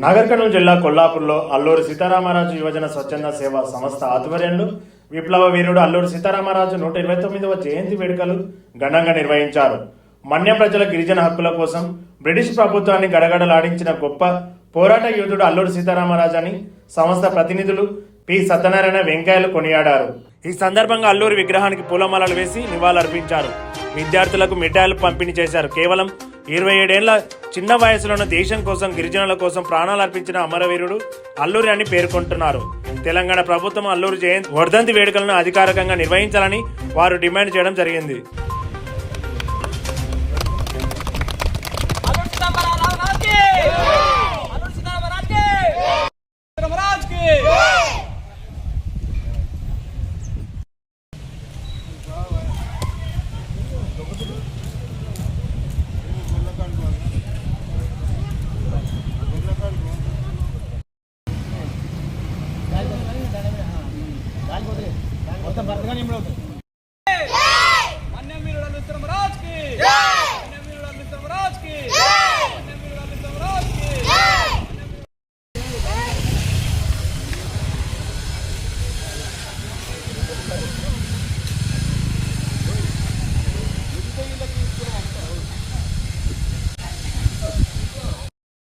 నాగర్ కర్నూలు జిల్లా కొల్లాపూర్లో అల్లూరి సీతారామరాజు యువజన స్వచ్ఛంద సేవా సంస్థ ఆధ్వర్యంలో విప్లవ వీరుడు అల్లూరి సీతారామరాజు 129వ జయంతి వేడుకలు ఘనంగా నిర్వహించారు. మన్యం ప్రజల గిరిజన హక్కుల కోసం బ్రిటిష్ ప్రభుత్వాన్ని గడగడలాడించిన గొప్ప పోరాట యోధుడు అల్లూరి సీతారామరాజు అని సంస్థ ప్రతినిధులు పి సత్యనారాయణ వెంకయ్యలు కొనియాడారు. ఈ సందర్భంగా అల్లూరి విగ్రహానికి పూలమాలలు వేసి నివాళులర్పించారు. విద్యార్థులకు మిఠాయిలు పంపిణీ చేశారు. కేవలం 27 ఏళ్ల చిన్న వయసులోనే దేశం కోసం గిరిజనుల కోసం ప్రాణాలు అర్పించిన అమరవీరుడు అల్లూరి అని పేర్కొంటున్నారు. తెలంగాణ ప్రభుత్వం అల్లూరి జయంతి వర్ధంతి వేడుకలను అధికారికంగా నిర్వహించాలని వారు డిమాండ్ చేయడం జరిగింది.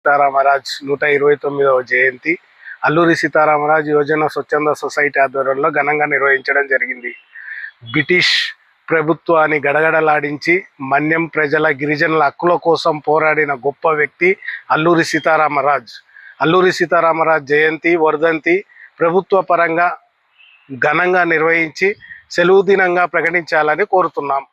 సీతారామరాజ్ 129వ జయంతి అల్లూరి సీతారామరాజు యువజన స్వచ్ఛంద సొసైటీ ఆధ్వర్యంలో ఘనంగా నిర్వహించడం జరిగింది. బ్రిటిష్ ప్రభుత్వాన్ని గడగడలాడించి మన్యం ప్రజల గిరిజనుల హక్కుల కోసం పోరాడిన గొప్ప వ్యక్తి అల్లూరి సీతారామరాజ్. అల్లూరి సీతారామరాజ్ జయంతి వర్ధంతి ప్రభుత్వ పరంగా ఘనంగా నిర్వహించి సెలవు దినంగా ప్రకటించాలని కోరుతున్నాం.